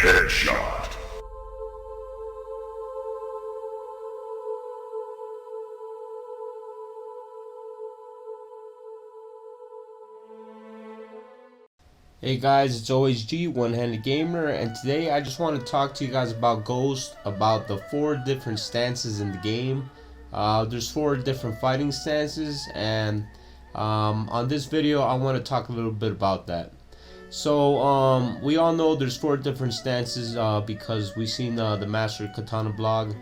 Headshot. Hey guys, it's always G, One-Handed Gamer, and today I just want to talk to you guys about Ghost, about the 4 different stances in the game. There's 4 different fighting stances, and on this video I want to talk a little bit about that. So we all know there's 4 different stances because we've seen the Master Katana blog.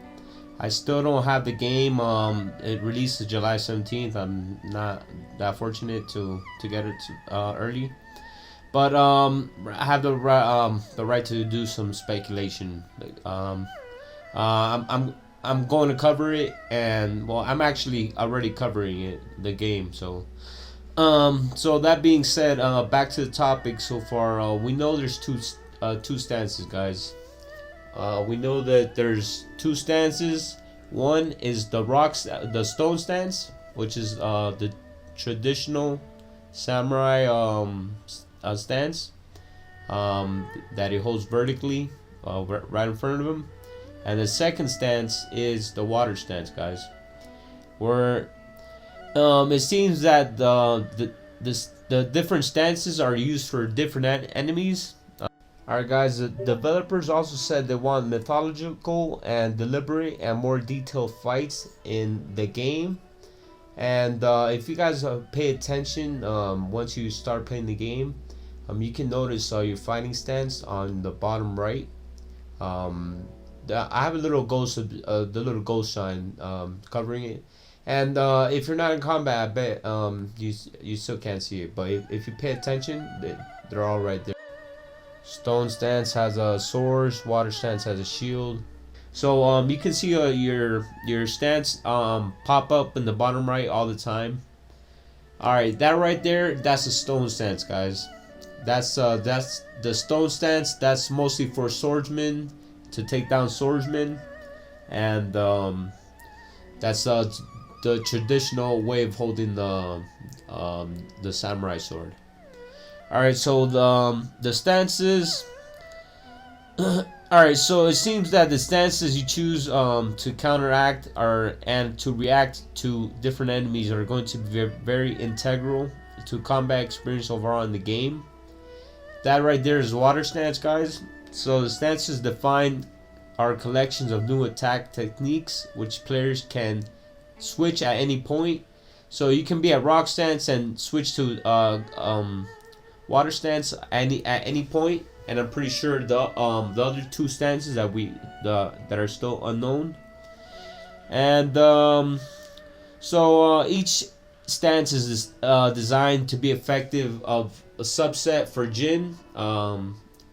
I still don't have the game. It released July 17th. I'm not that fortunate to get it early. But I have the right to do some speculation. I'm going to cover it, and well, I'm actually already covering it, the game. So that being said, back to the topic so far. We know there's two stances, guys. We know that there's 2 stances. One is the stone stance, which is the traditional samurai stance that he holds vertically right in front of him, and the second stance is the water stance, guys, where it seems that the different stances are used for different enemies. Alright guys, the developers also said they want mythological and deliberate and more detailed fights in the game. And if you guys pay attention, once you start playing the game, you can notice your fighting stance on the bottom right. I have a little ghost, the little ghost sign covering it. And if you're not in combat, I bet you still can't see it. But if you pay attention, they're all right there. Stone stance has a sword. Water stance has a shield. So you can see your stance pop up in the bottom right all the time. Alright, that right there, that's a stone stance, guys. That's the stone stance. That's mostly for swordsmen, to take down swordsmen, and that's the traditional way of holding the samurai sword. Alright, so the stances. Alright, so it seems that the stances you choose to counteract and to react to different enemies are going to be very integral to combat experience overall in the game. That right there is water stance, guys. So the stances define are collections of new attack techniques which players can switch at any point. So you can be at rock stance and switch to water stance at any point. And I'm pretty sure the other 2 stances that are still unknown. And so each stance is designed to be effective of a subset for Jin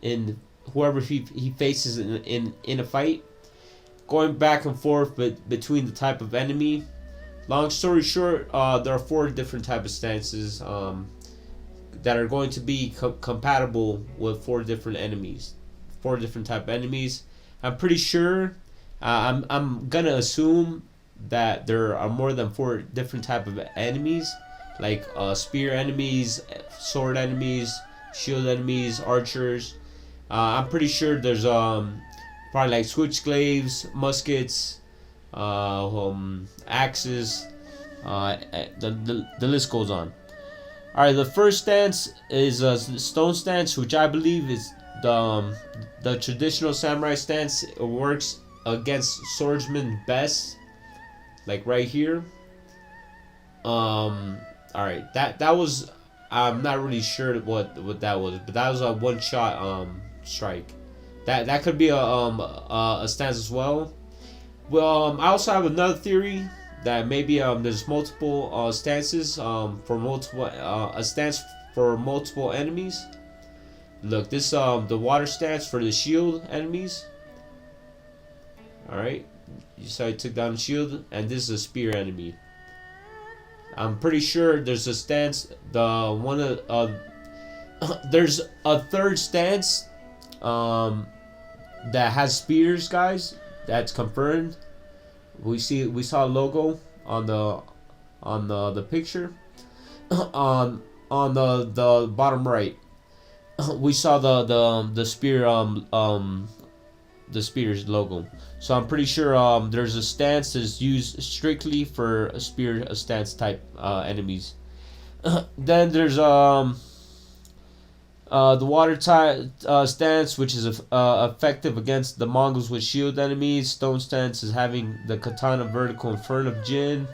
in whoever he faces in a fight, going back and forth between the type of enemy. Long story short, there are 4 different types of stances that are going to be compatible with 4 different enemies, 4 different type of enemies. I'm pretty sure. I'm gonna assume that there are more than 4 different type of enemies, like spear enemies, sword enemies, shield enemies, archers. I'm pretty sure there's probably like switchglaives, muskets, axes. The list goes on. Alright, the first stance is a stone stance, which I believe is the traditional samurai stance. It works against swordsmen best, like right here. Alright, that was, I'm not really sure what that was, but that was a one-shot strike. That could be a stance as well. Well, I also have another theory that maybe there's multiple stances for multiple a stance for multiple enemies. Look, this the water stance for the shield enemies. Alright, you saw I took down the shield, and this is a spear enemy. I'm pretty sure there's a stance, there's a third stance that has spears, guys. That's confirmed. We saw a logo on the picture on the bottom right. we saw the spear the spear's logo. So I'm pretty sure there's a stance that's used strictly for a spear stance type enemies. Then there's the water type stance, which is effective against the Mongols with shield enemies. Stone stance is having the katana vertical in front of Jin.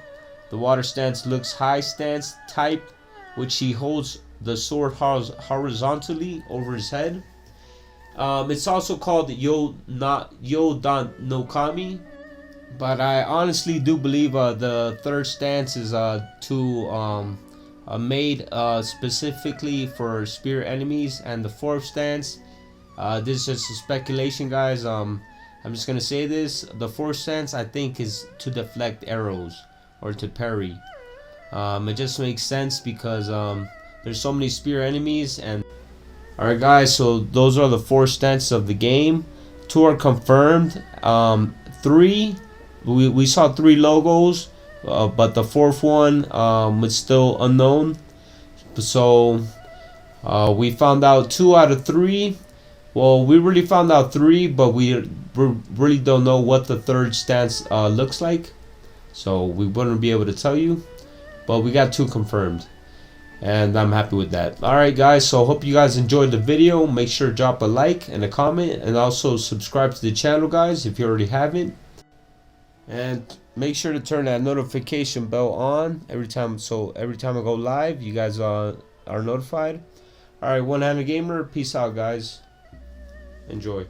The water stance looks high stance type, which he holds the sword horizontally over his head. It's also called Yodan no Kami, but I honestly do believe the third stance is made specifically for spear enemies, and the fourth stance, this is just speculation, guys. I'm just gonna say this: the fourth stance I think is to deflect arrows or to parry. It just makes sense because there's so many spear enemies. And alright guys, so those are the four stances of the game. 2 are confirmed. 3, we saw 3 logos, but the 4th one was still unknown. So we found out 2 out of 3. Well, we really found out 3, but we really don't know what the third stance looks like. So we wouldn't be able to tell you, but we got 2 confirmed, and I'm happy with that. Alright guys, so hope you guys enjoyed the video. Make sure to drop a like and a comment, and also subscribe to the channel, guys, if you already haven't. And make sure to turn that notification bell on every time, so every time I go live, you guys are notified. Alright, One Handed Gamer, peace out guys. Enjoy.